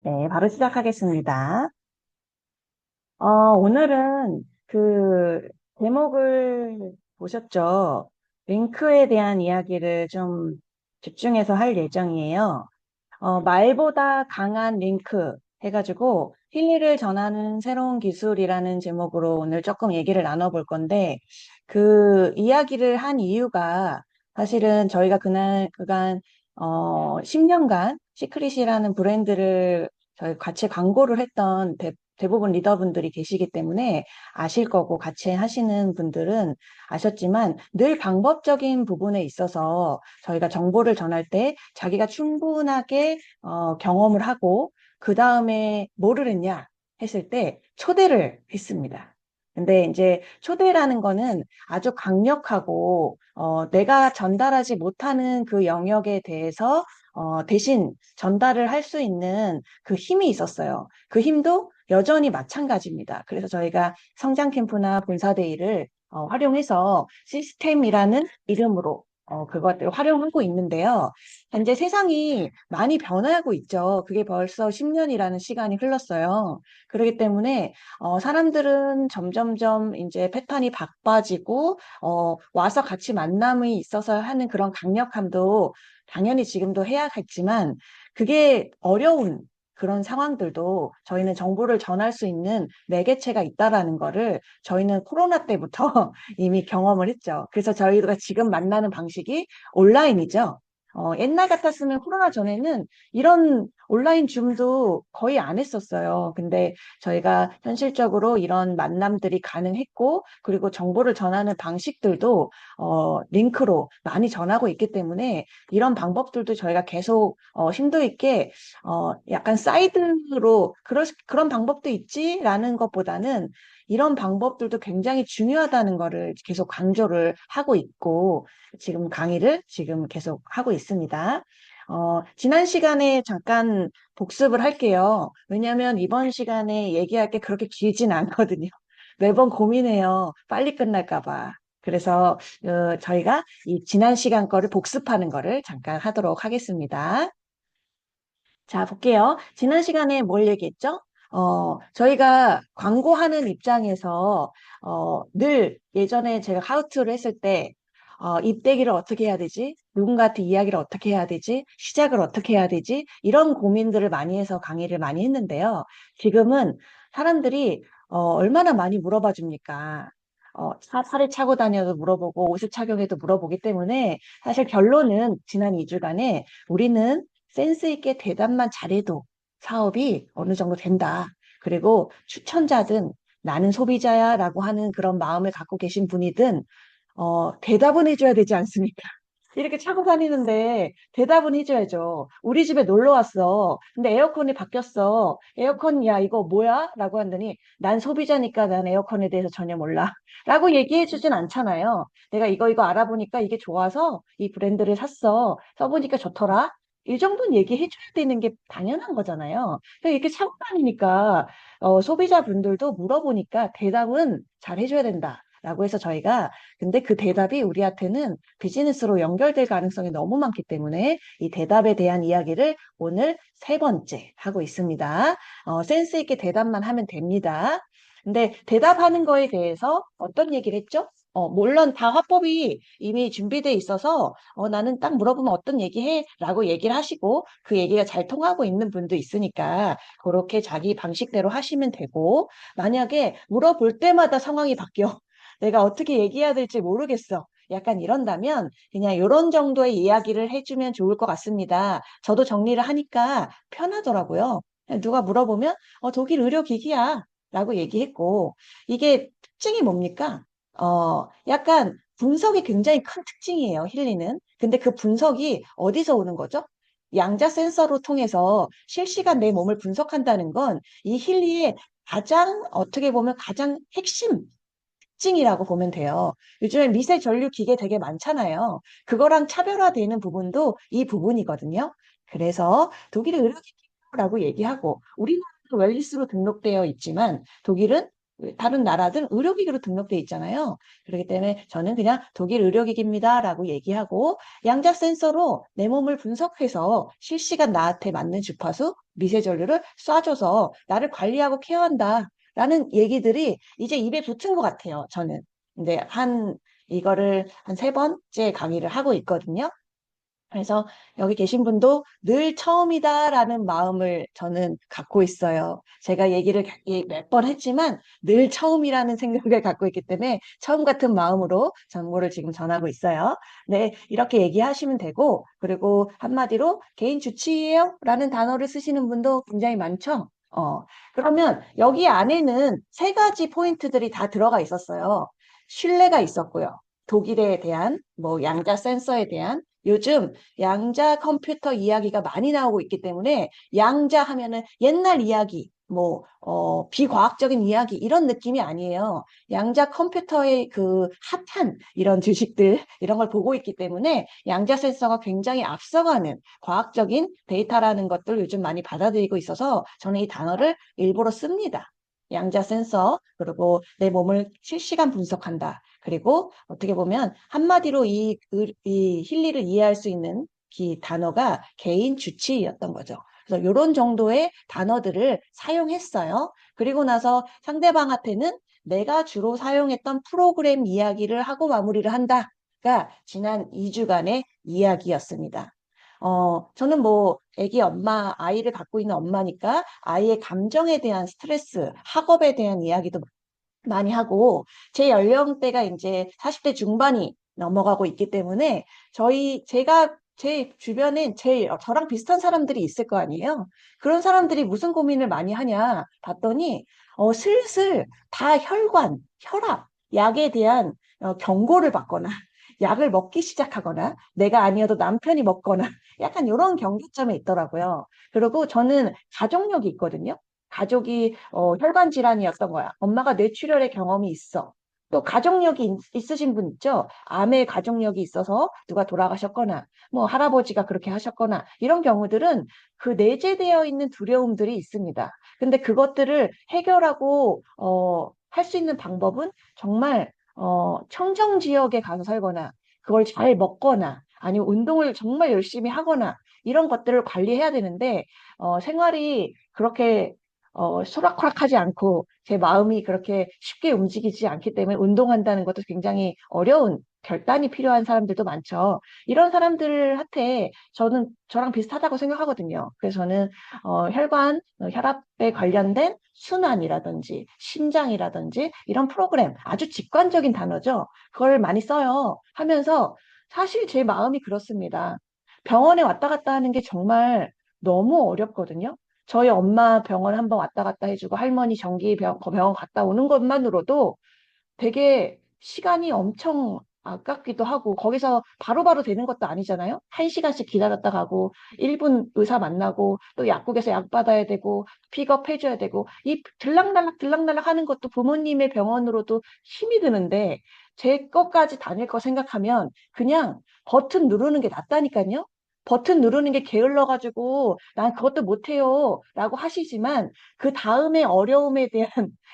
네, 바로 시작하겠습니다. 오늘은 그 제목을 보셨죠? 링크에 대한 이야기를 좀 집중해서 할 예정이에요. 말보다 강한 링크 해가지고 진리를 전하는 새로운 기술이라는 제목으로 오늘 조금 얘기를 나눠볼 건데 그 이야기를 한 이유가 사실은 저희가 그간 10년간 시크릿이라는 브랜드를 저희 같이 광고를 했던 대부분 리더분들이 계시기 때문에 아실 거고 같이 하시는 분들은 아셨지만 늘 방법적인 부분에 있어서 저희가 정보를 전할 때 자기가 충분하게 경험을 하고 그 다음에 뭐를 했냐 했을 때 초대를 했습니다. 근데 이제 초대라는 거는 아주 강력하고 내가 전달하지 못하는 그 영역에 대해서 대신 전달을 할 수 있는 그 힘이 있었어요. 그 힘도 여전히 마찬가지입니다. 그래서 저희가 성장 캠프나 본사데이를 활용해서 시스템이라는 이름으로 그것들을 활용하고 있는데요. 현재 세상이 많이 변하고 있죠. 그게 벌써 10년이라는 시간이 흘렀어요. 그렇기 때문에 사람들은 점점점 이제 패턴이 바빠지고 와서 같이 만남이 있어서 하는 그런 강력함도 당연히 지금도 해야겠지만 그게 어려운 그런 상황들도 저희는 정보를 전할 수 있는 매개체가 있다라는 거를 저희는 코로나 때부터 이미 경험을 했죠. 그래서 저희가 지금 만나는 방식이 온라인이죠. 옛날 같았으면 코로나 전에는 이런 온라인 줌도 거의 안 했었어요. 근데 저희가 현실적으로 이런 만남들이 가능했고, 그리고 정보를 전하는 방식들도 링크로 많이 전하고 있기 때문에 이런 방법들도 저희가 계속 심도 있게 약간 사이드로 그런 방법도 있지라는 것보다는 이런 방법들도 굉장히 중요하다는 거를 계속 강조를 하고 있고 지금 강의를 지금 계속 하고 있습니다. 지난 시간에 잠깐 복습을 할게요. 왜냐하면 이번 시간에 얘기할 게 그렇게 길진 않거든요. 매번 고민해요. 빨리 끝날까 봐. 그래서 저희가 이 지난 시간 거를 복습하는 거를 잠깐 하도록 하겠습니다. 자, 볼게요. 지난 시간에 뭘 얘기했죠? 저희가 광고하는 입장에서, 늘 예전에 제가 하우투를 했을 때, 입대기를 어떻게 해야 되지? 누군가한테 이야기를 어떻게 해야 되지? 시작을 어떻게 해야 되지? 이런 고민들을 많이 해서 강의를 많이 했는데요. 지금은 사람들이, 얼마나 많이 물어봐 줍니까? 살을 차고 다녀도 물어보고, 옷을 착용해도 물어보기 때문에, 사실 결론은 지난 2주간에 우리는 센스 있게 대답만 잘해도 사업이 어느 정도 된다. 그리고 추천자든 나는 소비자야라고 하는 그런 마음을 갖고 계신 분이든 대답은 해줘야 되지 않습니까? 이렇게 차고 다니는데 대답은 해줘야죠. 우리 집에 놀러 왔어. 근데 에어컨이 바뀌었어. 에어컨, 야, 이거 뭐야? 라고 한다니, 난 소비자니까 난 에어컨에 대해서 전혀 몰라. 라고 얘기해 주진 않잖아요. 내가 이거 알아보니까 이게 좋아서 이 브랜드를 샀어. 써보니까 좋더라. 이 정도는 얘기해 줘야 되는 게 당연한 거잖아요. 그러니까 이렇게 차고 다니니까 소비자분들도 물어보니까 대답은 잘 해줘야 된다. 라고 해서 저희가 근데 그 대답이 우리한테는 비즈니스로 연결될 가능성이 너무 많기 때문에 이 대답에 대한 이야기를 오늘 세 번째 하고 있습니다. 센스 있게 대답만 하면 됩니다. 근데 대답하는 거에 대해서 어떤 얘기를 했죠? 물론 다 화법이 이미 준비돼 있어서 나는 딱 물어보면 어떤 얘기해? 라고 얘기를 하시고 그 얘기가 잘 통하고 있는 분도 있으니까 그렇게 자기 방식대로 하시면 되고 만약에 물어볼 때마다 상황이 바뀌어. 내가 어떻게 얘기해야 될지 모르겠어. 약간 이런다면 그냥 이런 정도의 이야기를 해주면 좋을 것 같습니다. 저도 정리를 하니까 편하더라고요. 누가 물어보면 독일 의료기기야 라고 얘기했고 이게 특징이 뭡니까? 약간 분석이 굉장히 큰 특징이에요, 힐리는. 근데 그 분석이 어디서 오는 거죠? 양자 센서로 통해서 실시간 내 몸을 분석한다는 건 이 힐리의 가장 어떻게 보면 가장 핵심 특징이라고 보면 돼요. 요즘에 미세 전류 기계 되게 많잖아요. 그거랑 차별화되는 부분도 이 부분이거든요. 그래서 독일의 의료기기라고 얘기하고 우리나라도 웰리스로 등록되어 있지만 독일은 다른 나라든 의료기기로 등록돼 있잖아요. 그렇기 때문에 저는 그냥 독일 의료기기입니다라고 얘기하고 양자 센서로 내 몸을 분석해서 실시간 나한테 맞는 주파수, 미세전류를 쏴줘서 나를 관리하고 케어한다라는 얘기들이 이제 입에 붙은 것 같아요. 저는. 근데 이거를 한 세 번째 강의를 하고 있거든요. 그래서 여기 계신 분도 늘 처음이다라는 마음을 저는 갖고 있어요. 제가 얘기를 몇 번 했지만 늘 처음이라는 생각을 갖고 있기 때문에 처음 같은 마음으로 정보를 지금 전하고 있어요. 네, 이렇게 얘기하시면 되고, 그리고 한마디로 개인 주치의예요? 라는 단어를 쓰시는 분도 굉장히 많죠. 그러면 여기 안에는 세 가지 포인트들이 다 들어가 있었어요. 신뢰가 있었고요. 독일에 대한, 뭐, 양자 센서에 대한, 요즘 양자 컴퓨터 이야기가 많이 나오고 있기 때문에 양자 하면은 옛날 이야기, 뭐, 비과학적인 이야기 이런 느낌이 아니에요. 양자 컴퓨터의 그 핫한 이런 지식들, 이런 걸 보고 있기 때문에 양자 센서가 굉장히 앞서가는 과학적인 데이터라는 것들 요즘 많이 받아들이고 있어서 저는 이 단어를 일부러 씁니다. 양자 센서, 그리고 내 몸을 실시간 분석한다. 그리고 어떻게 보면 한마디로 이 힐리를 이해할 수 있는 이 단어가 개인 주치의였던 거죠. 그래서 이런 정도의 단어들을 사용했어요. 그리고 나서 상대방한테는 내가 주로 사용했던 프로그램 이야기를 하고 마무리를 한다가 지난 2주간의 이야기였습니다. 저는 뭐, 아기 엄마, 아이를 갖고 있는 엄마니까 아이의 감정에 대한 스트레스, 학업에 대한 이야기도 많이 하고 제 연령대가 이제 40대 중반이 넘어가고 있기 때문에 제가 제 주변엔 저랑 비슷한 사람들이 있을 거 아니에요. 그런 사람들이 무슨 고민을 많이 하냐 봤더니 슬슬 다 혈압, 약에 대한 경고를 받거나 약을 먹기 시작하거나 내가 아니어도 남편이 먹거나 약간 이런 경계점에 있더라고요. 그리고 저는 가족력이 있거든요. 가족이 혈관 질환이었던 거야. 엄마가 뇌출혈의 경험이 있어. 또 가족력이 있으신 분 있죠? 암의 가족력이 있어서 누가 돌아가셨거나, 뭐 할아버지가 그렇게 하셨거나, 이런 경우들은 그 내재되어 있는 두려움들이 있습니다. 근데 그것들을 해결하고, 할 수 있는 방법은 정말, 청정 지역에 가서 살거나, 그걸 잘 먹거나, 아니면 운동을 정말 열심히 하거나, 이런 것들을 관리해야 되는데, 생활이 그렇게 소락소락하지 않고 제 마음이 그렇게 쉽게 움직이지 않기 때문에 운동한다는 것도 굉장히 어려운 결단이 필요한 사람들도 많죠. 이런 사람들한테 저랑 비슷하다고 생각하거든요. 그래서 저는 혈압에 관련된 순환이라든지 심장이라든지 이런 프로그램 아주 직관적인 단어죠. 그걸 많이 써요. 하면서 사실 제 마음이 그렇습니다. 병원에 왔다 갔다 하는 게 정말 너무 어렵거든요. 저희 엄마 병원 한번 왔다 갔다 해주고 할머니 병원 갔다 오는 것만으로도 되게 시간이 엄청 아깝기도 하고 거기서 바로바로 되는 것도 아니잖아요. 1시간씩 기다렸다 가고 1분 의사 만나고 또 약국에서 약 받아야 되고 픽업해줘야 되고 이 들락날락 하는 것도 부모님의 병원으로도 힘이 드는데 제 것까지 다닐 거 생각하면 그냥 버튼 누르는 게 낫다니까요. 버튼 누르는 게 게을러가지고 난 그것도 못해요 라고 하시지만 그 다음에 어려움에 대한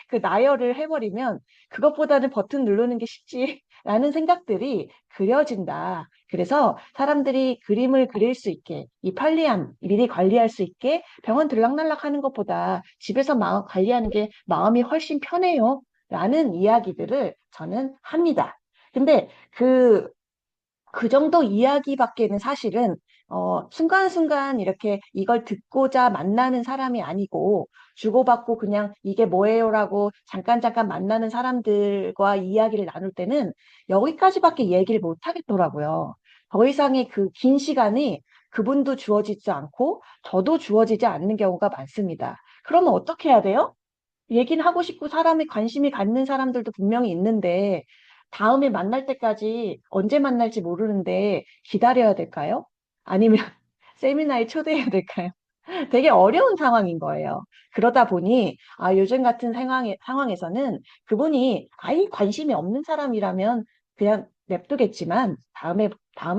그 나열을 해버리면 그것보다는 버튼 누르는 게 쉽지라는 생각들이 그려진다. 그래서 사람들이 그림을 그릴 수 있게, 이 편리함, 미리 관리할 수 있게 병원 들락날락 하는 것보다 집에서 관리하는 게 마음이 훨씬 편해요. 라는 이야기들을 저는 합니다. 근데 그 정도 이야기밖에는 사실은 순간순간 이렇게 이걸 듣고자 만나는 사람이 아니고 주고받고 그냥 이게 뭐예요라고 잠깐 만나는 사람들과 이야기를 나눌 때는 여기까지밖에 얘기를 못 하겠더라고요. 더 이상의 그 긴 시간이 그분도 주어지지 않고 저도 주어지지 않는 경우가 많습니다. 그러면 어떻게 해야 돼요? 얘기는 하고 싶고 사람이 관심이 갖는 사람들도 분명히 있는데 다음에 만날 때까지 언제 만날지 모르는데 기다려야 될까요? 아니면 세미나에 초대해야 될까요? 되게 어려운 상황인 거예요. 그러다 보니 요즘 같은 상황에서는 그분이 아예 관심이 없는 사람이라면 그냥 냅두겠지만 다음에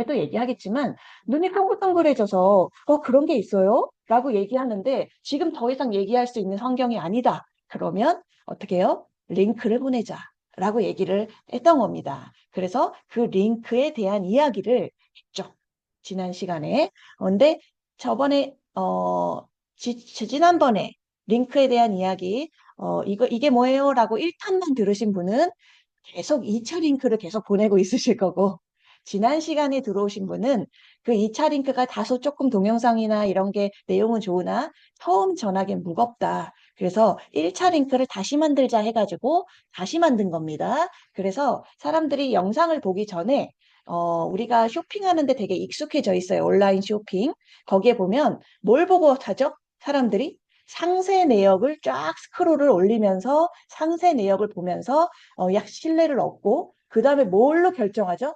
또 얘기하겠지만 눈이 동글동글해져서 그런 게 있어요? 라고 얘기하는데 지금 더 이상 얘기할 수 있는 환경이 아니다. 그러면 어떻게 해요? 링크를 보내자라고 얘기를 했던 겁니다. 그래서 그 링크에 대한 이야기를 했죠. 지난 시간에. 근데 저번에 지난번에 링크에 대한 이야기 이게 뭐예요? 라고 1탄만 들으신 분은 계속 2차 링크를 계속 보내고 있으실 거고, 지난 시간에 들어오신 분은 그 2차 링크가 다소 조금 동영상이나 이런 게 내용은 좋으나 처음 전하기엔 무겁다. 그래서 1차 링크를 다시 만들자 해가지고 다시 만든 겁니다. 그래서 사람들이 영상을 보기 전에 우리가 쇼핑하는데 되게 익숙해져 있어요. 온라인 쇼핑. 거기에 보면 뭘 보고 하죠? 사람들이 상세 내역을 쫙 스크롤을 올리면서 상세 내역을 보면서 약 신뢰를 얻고 그 다음에 뭘로 결정하죠?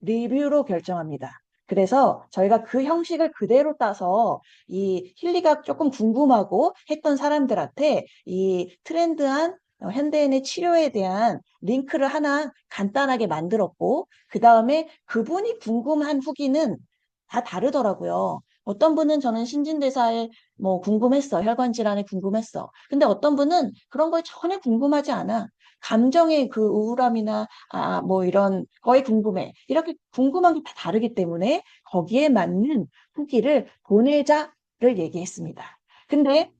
리뷰로 결정합니다. 그래서 저희가 그 형식을 그대로 따서 이 힐리가 조금 궁금하고 했던 사람들한테 이 트렌드한 현대인의 치료에 대한 링크를 하나 간단하게 만들었고, 그 다음에 그분이 궁금한 후기는 다 다르더라고요. 어떤 분은 저는 신진대사에 뭐 궁금했어. 혈관 질환에 궁금했어. 근데 어떤 분은 그런 걸 전혀 궁금하지 않아. 감정의 그 우울함이나 뭐 이런 거에 궁금해. 이렇게 궁금한 게 다 다르기 때문에 거기에 맞는 후기를 보내자를 얘기했습니다. 근데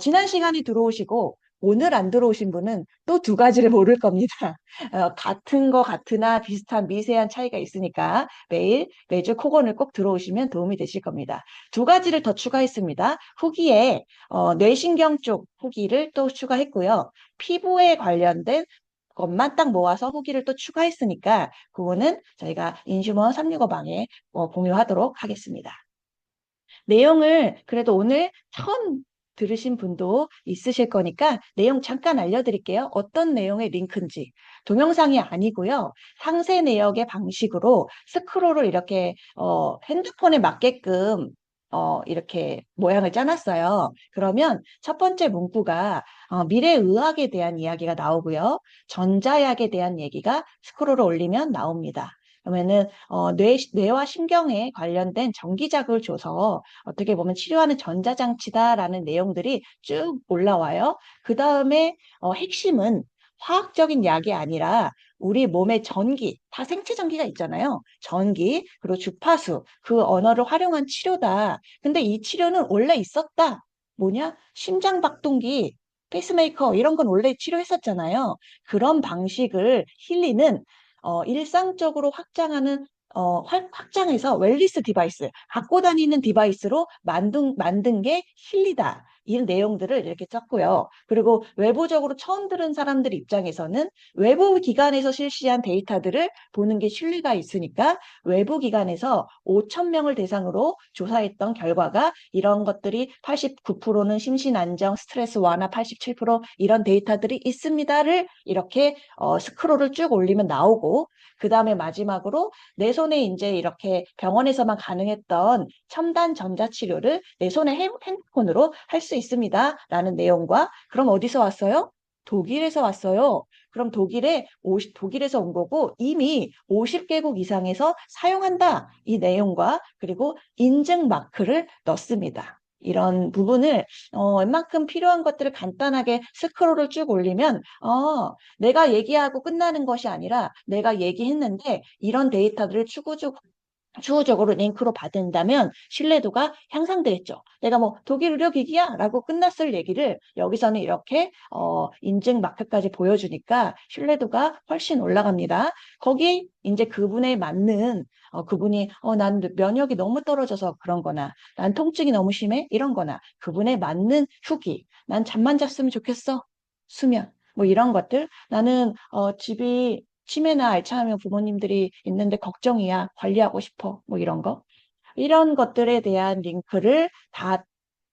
지난 시간에 들어오시고 오늘 안 들어오신 분은 또 두 가지를 모를 겁니다. 같은 거 같으나 비슷한 미세한 차이가 있으니까 매주 코건을 꼭 들어오시면 도움이 되실 겁니다. 두 가지를 더 추가했습니다. 후기에 뇌신경 쪽 후기를 또 추가했고요. 피부에 관련된 것만 딱 모아서 후기를 또 추가했으니까 그거는 저희가 인슈머 365방에 공유하도록 하겠습니다. 내용을 그래도 오늘 처음 들으신 분도 있으실 거니까 내용 잠깐 알려드릴게요. 어떤 내용의 링크인지. 동영상이 아니고요. 상세 내역의 방식으로 스크롤을 이렇게 핸드폰에 맞게끔 이렇게 모양을 짜놨어요. 그러면 첫 번째 문구가 미래의학에 대한 이야기가 나오고요. 전자약에 대한 얘기가 스크롤을 올리면 나옵니다. 그러면은 뇌와 신경에 관련된 전기자극을 줘서 어떻게 보면 치료하는 전자장치다라는 내용들이 쭉 올라와요. 그 다음에 핵심은 화학적인 약이 아니라 우리 몸의 전기, 다 생체 전기가 있잖아요. 전기, 그리고 주파수, 그 언어를 활용한 치료다. 근데 이 치료는 원래 있었다. 뭐냐? 심장박동기, 페이스메이커 이런 건 원래 치료했었잖아요. 그런 방식을 힐리는 일상적으로 확장해서 웰리스 디바이스, 갖고 다니는 디바이스로 만든 게 힐리다. 이 내용들을 이렇게 썼고요. 그리고 외부적으로 처음 들은 사람들 입장에서는 외부 기관에서 실시한 데이터들을 보는 게 신뢰가 있으니까 외부 기관에서 5천 명을 대상으로 조사했던 결과가 이런 것들이 89%는 심신 안정, 스트레스 완화 87% 이런 데이터들이 있습니다를 이렇게 스크롤을 쭉 올리면 나오고 그 다음에 마지막으로 내 손에 이제 이렇게 병원에서만 가능했던 첨단 전자치료를 내 손에 핸드폰으로 할 수 있습니다. 라는 내용과 그럼 어디서 왔어요? 독일에서 왔어요. 그럼 독일에서 온 거고 이미 50개국 이상에서 사용한다. 이 내용과 그리고 인증 마크를 넣습니다. 이런 부분을 웬만큼 필요한 것들을 간단하게 스크롤을 쭉 올리면 내가 얘기하고 끝나는 것이 아니라 내가 얘기했는데 이런 데이터들을 추후적으로 링크로 받은다면 신뢰도가 향상되겠죠. 내가 뭐 독일 의료기기야 라고 끝났을 얘기를 여기서는 이렇게 인증 마크까지 보여주니까 신뢰도가 훨씬 올라갑니다. 거기 이제 그분에 맞는 그분이 난 면역이 너무 떨어져서 그런 거나 난 통증이 너무 심해 이런 거나 그분에 맞는 후기 난 잠만 잤으면 좋겠어 수면 뭐 이런 것들 나는 집이 치매나 알츠하이머 부모님들이 있는데 걱정이야. 관리하고 싶어. 뭐 이런 거. 이런 것들에 대한 링크를 다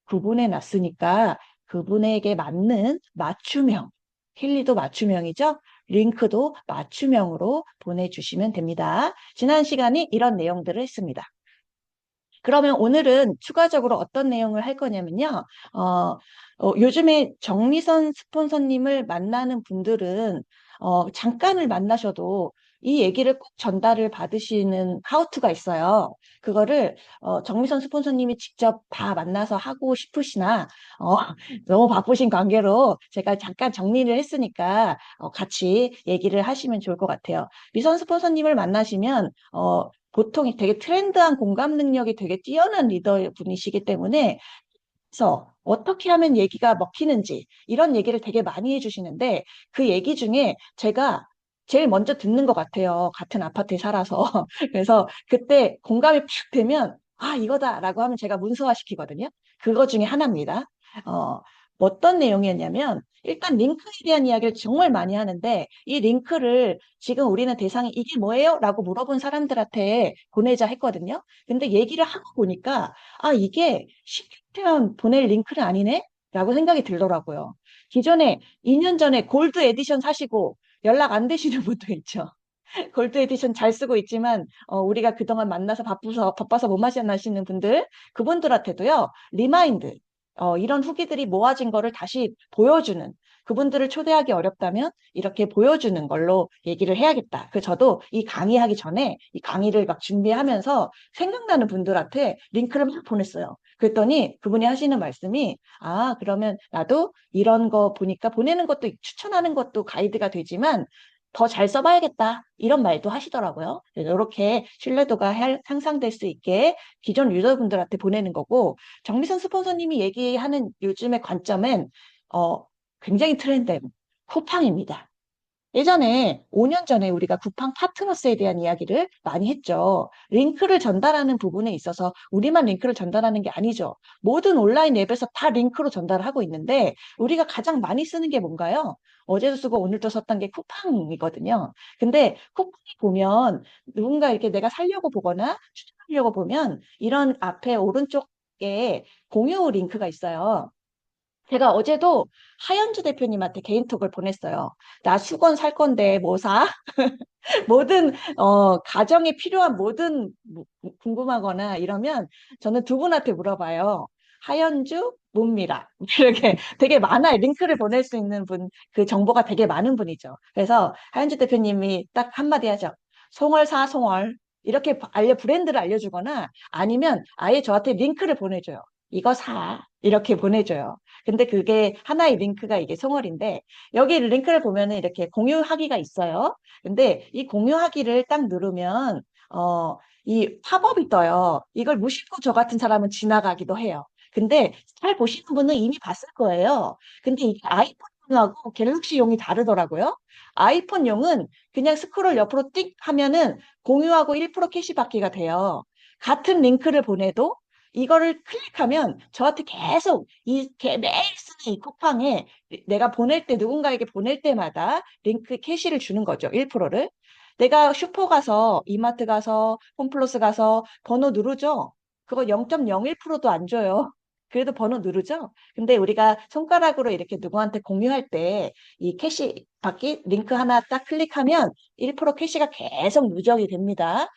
구분해 놨으니까 그분에게 맞는 맞춤형, 힐리도 맞춤형이죠. 링크도 맞춤형으로 보내주시면 됩니다. 지난 시간에 이런 내용들을 했습니다. 그러면 오늘은 추가적으로 어떤 내용을 할 거냐면요. 요즘에 정미선 스폰서님을 만나는 분들은 잠깐을 만나셔도 이 얘기를 꼭 전달을 받으시는 하우투가 있어요. 그거를 정미선 스폰서님이 직접 다 만나서 하고 싶으시나 어, 너무 바쁘신 관계로 제가 잠깐 정리를 했으니까 같이 얘기를 하시면 좋을 것 같아요. 미선 스폰서님을 만나시면 보통 되게 트렌드한 공감 능력이 되게 뛰어난 리더 분이시기 때문에 그래서 어떻게 하면 얘기가 먹히는지 이런 얘기를 되게 많이 해주시는데 그 얘기 중에 제가 제일 먼저 듣는 것 같아요. 같은 아파트에 살아서. 그래서 그때 공감이 팍 되면 아, 이거다라고 하면 제가 문서화시키거든요. 그거 중에 하나입니다. 어, 어떤 내용이었냐면 일단 링크에 대한 이야기를 정말 많이 하는데 이 링크를 지금 우리는 대상이 이게 뭐예요? 라고 물어본 사람들한테 보내자 했거든요. 근데 얘기를 하고 보니까 아, 이게 쉽게 보낼 링크는 아니네? 라고 생각이 들더라고요. 기존에 2년 전에 골드 에디션 사시고 연락 안 되시는 분도 있죠. 골드 에디션 잘 쓰고 있지만 우리가 그동안 만나서 바빠서 못 마시는 분들 그분들한테도요 리마인드 이런 후기들이 모아진 거를 다시 보여주는 그분들을 초대하기 어렵다면 이렇게 보여주는 걸로 얘기를 해야겠다. 그 저도 이 강의하기 전에 이 강의를 막 준비하면서 생각나는 분들한테 링크를 막 보냈어요. 그랬더니 그분이 하시는 말씀이 아 그러면 나도 이런 거 보니까 보내는 것도 추천하는 것도 가이드가 되지만 더 잘 써봐야겠다. 이런 말도 하시더라고요. 이렇게 신뢰도가 향상될 수 있게 기존 유저분들한테 보내는 거고, 정미선 스폰서님이 얘기하는 요즘의 관점은, 어, 굉장히 트렌드, 쿠팡입니다. 예전에 5년 전에 우리가 쿠팡 파트너스에 대한 이야기를 많이 했죠. 링크를 전달하는 부분에 있어서 우리만 링크를 전달하는 게 아니죠. 모든 온라인 앱에서 다 링크로 전달을 하고 있는데 우리가 가장 많이 쓰는 게 뭔가요? 어제도 쓰고 오늘도 썼던 게 쿠팡이거든요. 근데 쿠팡이 보면 누군가 이렇게 내가 살려고 보거나 추천하려고 보면 이런 앞에 오른쪽에 공유 링크가 있어요. 제가 어제도 하연주 대표님한테 개인톡을 보냈어요. 나 수건 살 건데 뭐 사? 모든 가정에 필요한 모든 궁금하거나 이러면 저는 두 분한테 물어봐요. 하연주, 문미라 이렇게 되게 많아요. 링크를 보낼 수 있는 분, 그 정보가 되게 많은 분이죠. 그래서 하연주 대표님이 딱 한마디 하죠. 송월 사, 송월. 이렇게 브랜드를 알려주거나 아니면 아예 저한테 링크를 보내줘요. 이거 사. 이렇게 보내줘요. 근데 그게 하나의 링크가 이게 송월인데 여기 링크를 보면은 이렇게 공유하기가 있어요. 근데 이 공유하기를 딱 누르면 이 팝업이 떠요. 이걸 무심코 저 같은 사람은 지나가기도 해요. 근데 잘 보시는 분은 이미 봤을 거예요. 근데 이게 아이폰용하고 갤럭시용이 다르더라고요. 아이폰용은 그냥 스크롤 옆으로 띡 하면은 공유하고 1% 캐시받기가 돼요. 같은 링크를 보내도 이거를 클릭하면 저한테 계속 매일 쓰는 이 쿠팡에 내가 보낼 때 누군가에게 보낼 때마다 링크 캐시를 주는 거죠. 1%를. 내가 슈퍼 가서 이마트 가서 홈플러스 가서 번호 누르죠. 그거 0.01%도 안 줘요. 그래도 번호 누르죠. 근데 우리가 손가락으로 이렇게 누구한테 공유할 때 이 캐시 받기 링크 하나 딱 클릭하면 1% 캐시가 계속 누적이 됩니다.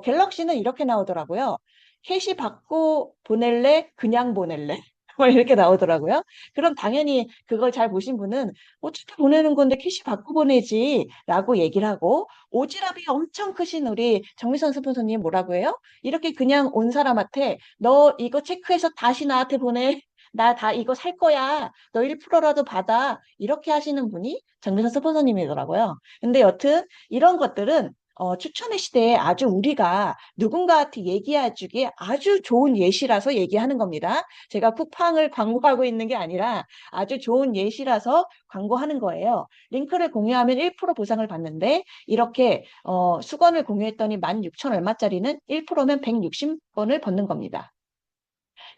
갤럭시는 이렇게 나오더라고요. 캐시 받고 보낼래? 그냥 보낼래? 뭐 이렇게 나오더라고요. 그럼 당연히 그걸 잘 보신 분은 어차피 보내는 건데 캐시 받고 보내지 라고 얘기를 하고 오지랖이 엄청 크신 우리 정미선 스폰서님 뭐라고 해요? 이렇게 그냥 온 사람한테 너 이거 체크해서 다시 나한테 보내. 나 다 이거 살 거야. 너 1%라도 받아. 이렇게 하시는 분이 정미선 스폰서님이더라고요. 근데 여튼 이런 것들은 추천의 시대에 아주 우리가 누군가한테 얘기해주기에 아주 좋은 예시라서 얘기하는 겁니다. 제가 쿠팡을 광고하고 있는 게 아니라 아주 좋은 예시라서 광고하는 거예요. 링크를 공유하면 1% 보상을 받는데 이렇게 수건을 공유했더니 16,000 얼마짜리는 1%면 160원을 받는 겁니다.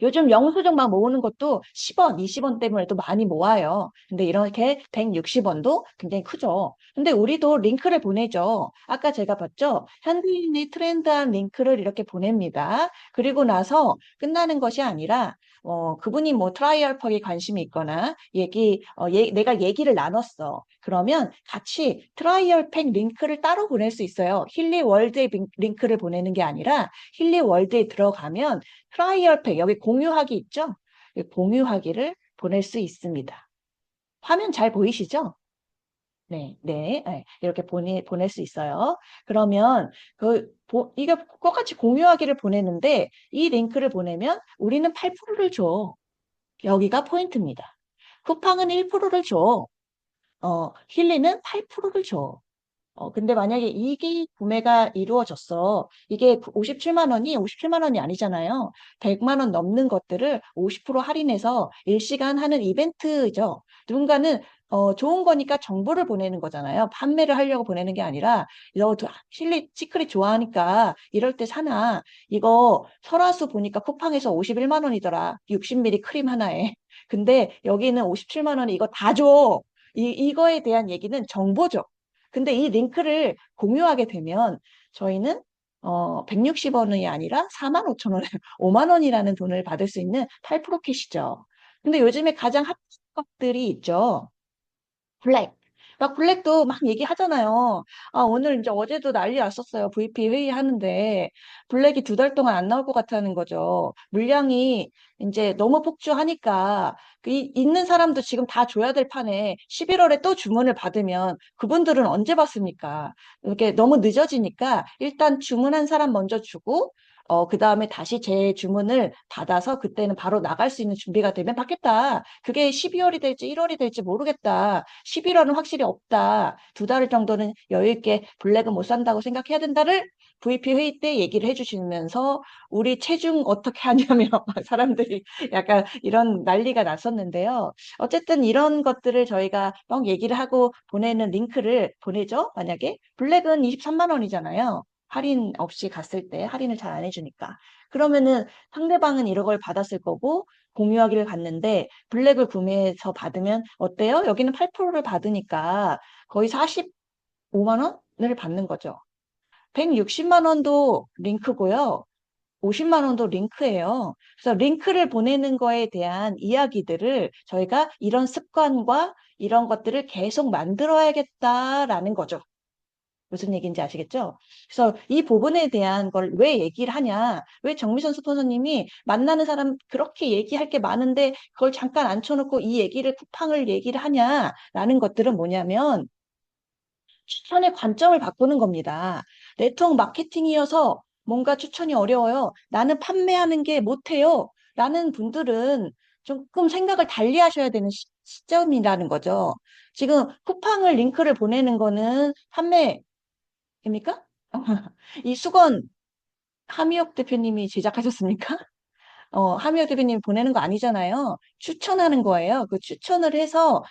요즘 영수증 막 모으는 것도 10원, 20원 때문에도 많이 모아요. 근데 이렇게 160원도 굉장히 크죠. 근데 우리도 링크를 보내죠. 아까 제가 봤죠? 현대인이 트렌드한 링크를 이렇게 보냅니다. 그리고 나서 끝나는 것이 아니라 그분이 뭐 트라이얼 퍽에 관심이 있거나 내가 얘기를 나눴어. 그러면 같이 트라이얼 팩 링크를 따로 보낼 수 있어요. 힐리 월드의 링크를 보내는 게 아니라 힐리 월드에 들어가면 트라이얼 팩, 여기 공유하기 있죠? 이 공유하기를 보낼 수 있습니다. 화면 잘 보이시죠? 네, 네, 네. 이렇게 보낼 수 있어요. 그러면 이게 똑같이 공유하기를 보내는데 이 링크를 보내면 우리는 8%를 줘. 여기가 포인트입니다. 쿠팡은 1%를 줘. 힐리는 8%를 줘. 근데 만약에 이게 구매가 이루어졌어. 이게 57만 원이 57만 원이 아니잖아요. 100만 원 넘는 것들을 50% 할인해서 일시간 하는 이벤트죠. 누군가는 좋은 거니까 정보를 보내는 거잖아요. 판매를 하려고 보내는 게 아니라 너 실리 시크릿 좋아하니까 이럴 때 사나. 이거 설화수 보니까 쿠팡에서 51만 원이더라. 60ml 크림 하나에. 근데 여기는 57만 원에 이거 다 줘. 이거에 대한 얘기는 정보죠. 근데 이 링크를 공유하게 되면 저희는 160원이 아니라 4만 5천 원에 5만 원이라는 돈을 받을 수 있는 8% 캣이죠. 근데 요즘에 가장 핫한 것들이 있죠. 블랙. 막 블랙도 막 얘기하잖아요. 아, 오늘 이제 어제도 난리 났었어요. VP 회의 하는데 블랙이 2달 동안 안 나올 것 같다는 거죠. 물량이 이제 너무 폭주하니까 있는 사람도 지금 다 줘야 될 판에 11월에 또 주문을 받으면 그분들은 언제 받습니까? 이렇게 너무 늦어지니까 일단 주문한 사람 먼저 주고 그 다음에 다시 제 주문을 받아서 그때는 바로 나갈 수 있는 준비가 되면 받겠다. 그게 12월이 될지 1월이 될지 모르겠다. 11월은 확실히 없다. 2달 정도는 여유 있게 블랙은 못 산다고 생각해야 된다를 VP 회의 때 얘기를 해주시면서 우리 체중 어떻게 하냐며 사람들이 약간 이런 난리가 났었는데요. 어쨌든 이런 것들을 저희가 막 얘기를 하고 보내는 링크를 보내죠. 만약에 블랙은 23만 원이잖아요. 할인 없이 갔을 때 할인을 잘 안 해주니까. 그러면은 상대방은 이런 걸 받았을 거고 공유하기를 갔는데 블랙을 구매해서 받으면 어때요? 여기는 8%를 받으니까 거의 45만 원을 받는 거죠. 160만 원도 링크고요. 50만 원도 링크예요. 그래서 링크를 보내는 거에 대한 이야기들을 저희가 이런 습관과 이런 것들을 계속 만들어야겠다라는 거죠. 무슨 얘기인지 아시겠죠? 그래서 이 부분에 대한 걸 왜 얘기를 하냐? 왜 정미선 스폰서님이 만나는 사람 그렇게 얘기할 게 많은데 그걸 잠깐 앉혀놓고 이 얘기를 쿠팡을 얘기를 하냐라는 것들은 뭐냐면 추천의 관점을 바꾸는 겁니다. 네트워크 마케팅이어서 뭔가 추천이 어려워요. 나는 판매하는 게 못해요. 라는 분들은 조금 생각을 달리 하셔야 되는 시점이라는 거죠. 지금 쿠팡을 링크를 보내는 거는 판매 입니까? 이 수건 하미옥 대표님이 제작하셨습니까? 하미옥 대표님이 보내는 거 아니잖아요. 추천하는 거예요. 그 추천을 해서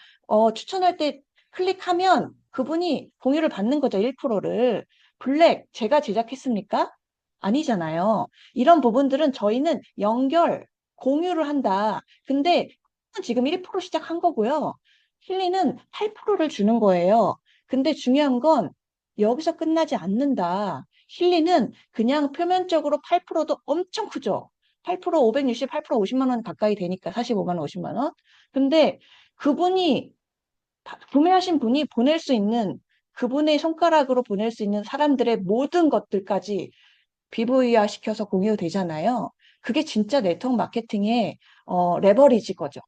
추천할 때 클릭하면 그분이 공유를 받는 거죠. 1%를. 블랙 제가 제작했습니까? 아니잖아요. 이런 부분들은 저희는 연결, 공유를 한다. 근데 지금 1% 시작한 거고요. 힐리는 8%를 주는 거예요. 근데 중요한 건 여기서 끝나지 않는다. 힐리는 그냥 표면적으로 8%도 엄청 크죠. 8% 560, 8% 50만 원 가까이 되니까 45만 원, 50만 원. 근데 그분이 구매하신 분이 보낼 수 있는 그분의 손가락으로 보낼 수 있는 사람들의 모든 것들까지 BV화 시켜서 공유되잖아요. 그게 진짜 네트워크 마케팅의 레버리지 거죠.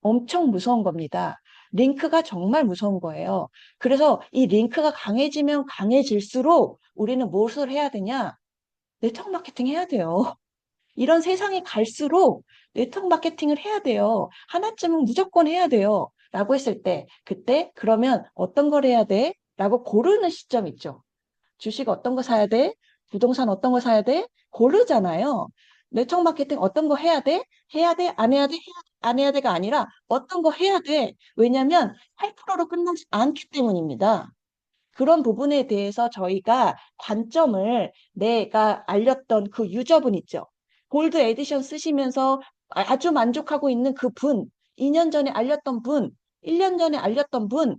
엄청 무서운 겁니다. 링크가 정말 무서운 거예요. 그래서 이 링크가 강해지면 강해질수록 우리는 무엇을 해야 되냐? 네트워크 마케팅 해야 돼요. 이런 세상이 갈수록 네트워크 마케팅을 해야 돼요. 하나쯤은 무조건 해야 돼요. 라고 했을 때, 그때 그러면 어떤 걸 해야 돼? 라고 고르는 시점 있죠. 주식 어떤 거 사야 돼? 부동산 어떤 거 사야 돼? 고르잖아요. 네트워크 마케팅 어떤 거 해야 돼? 해야 돼? 안 해야 돼? 안 해야 돼가 아니라 어떤 거 해야 돼? 왜냐면 8%로 끝나지 않기 때문입니다. 그런 부분에 대해서 저희가 관점을 내가 알렸던 그 유저분 있죠. 골드 에디션 쓰시면서 아주 만족하고 있는 그 분, 2년 전에 알렸던 분, 1년 전에 알렸던 분,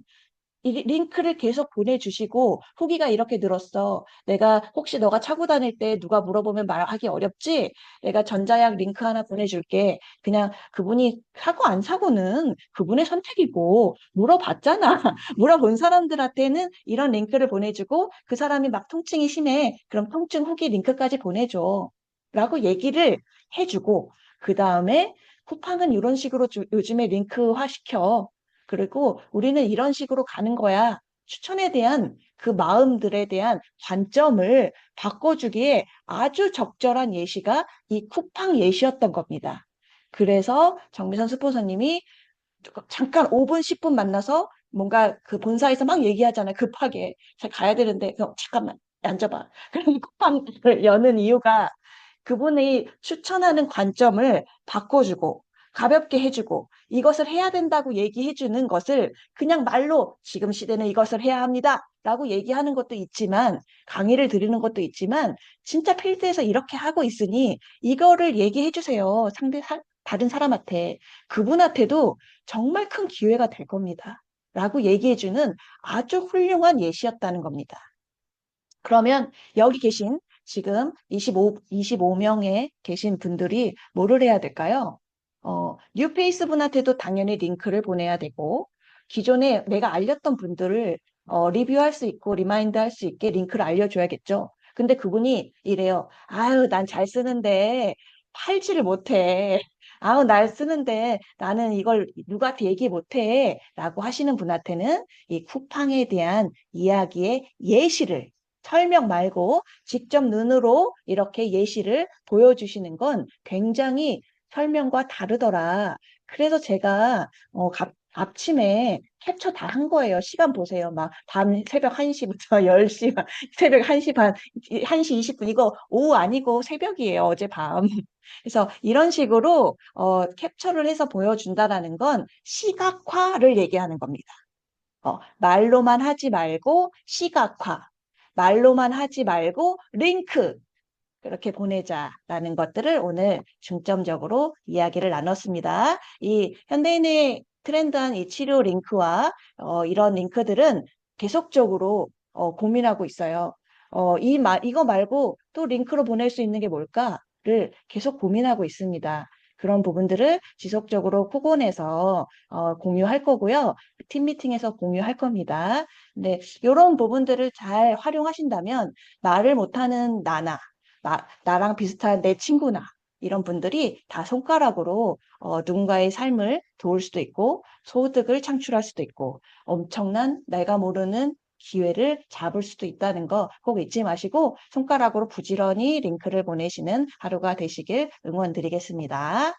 이 링크를 계속 보내주시고 후기가 이렇게 늘었어. 내가 혹시 너가 차고 다닐 때 누가 물어보면 말하기 어렵지? 내가 전자약 링크 하나 보내줄게. 그냥 그분이 사고 안 사고는 그분의 선택이고 물어봤잖아. 물어본 사람들한테는 이런 링크를 보내주고 그 사람이 막 통증이 심해. 그럼 통증 후기 링크까지 보내줘. 라고 얘기를 해주고 그 다음에 쿠팡은 이런 식으로 요즘에 링크화 시켜. 그리고 우리는 이런 식으로 가는 거야. 추천에 대한 그 마음들에 대한 관점을 바꿔주기에 아주 적절한 예시가 이 쿠팡 예시였던 겁니다. 그래서 정미선 스폰서님이 잠깐 5분, 10분 만나서 뭔가 그 본사에서 막 얘기하잖아요. 급하게. 잘 가야 되는데, 잠깐만, 앉아봐. 그럼 쿠팡을 여는 이유가 그분이 추천하는 관점을 바꿔주고, 가볍게 해주고, 이것을 해야 된다고 얘기해주는 것을 그냥 말로 지금 시대는 이것을 해야 합니다. 라고 얘기하는 것도 있지만, 강의를 드리는 것도 있지만, 진짜 필드에서 이렇게 하고 있으니, 이거를 얘기해주세요. 다른 사람한테. 그분한테도 정말 큰 기회가 될 겁니다. 라고 얘기해주는 아주 훌륭한 예시였다는 겁니다. 그러면 여기 계신 지금 25명에 계신 분들이 뭐를 해야 될까요? 뉴페이스 분한테도 당연히 링크를 보내야 되고, 기존에 내가 알렸던 분들을 리뷰할 수 있고, 리마인드 할 수 있게 링크를 알려줘야겠죠. 근데 그분이 이래요. 아유, 난 잘 쓰는데 팔지를 못해. 아우, 날 쓰는데 나는 이걸 누구한테 얘기 못해. 라고 하시는 분한테는 이 쿠팡에 대한 이야기의 예시를 설명 말고 직접 눈으로 이렇게 예시를 보여주시는 건 굉장히 설명과 다르더라. 그래서 제가 아침에 캡처 다 한 거예요. 시간 보세요. 막 밤 새벽 1시부터 10시, 새벽 1시 반, 1시 20분 이거 오후 아니고 새벽이에요. 어젯밤. 그래서 이런 식으로 캡처를 해서 보여준다라는 건 시각화를 얘기하는 겁니다. 말로만 하지 말고 시각화, 말로만 하지 말고 링크, 그렇게 보내자라는 것들을 오늘 중점적으로 이야기를 나눴습니다. 이 현대인의 트렌드한 이 치료 링크와 이런 링크들은 계속적으로 고민하고 있어요. 이거 말고 또 링크로 보낼 수 있는 게 뭘까를 계속 고민하고 있습니다. 그런 부분들을 지속적으로 포곤해서 공유할 거고요. 팀 미팅에서 공유할 겁니다. 근데 이런 부분들을 잘 활용하신다면 말을 못하는 나랑 비슷한 내 친구나 이런 분들이 다 손가락으로 누군가의 삶을 도울 수도 있고 소득을 창출할 수도 있고 엄청난 내가 모르는 기회를 잡을 수도 있다는 거 꼭 잊지 마시고 손가락으로 부지런히 링크를 보내시는 하루가 되시길 응원드리겠습니다.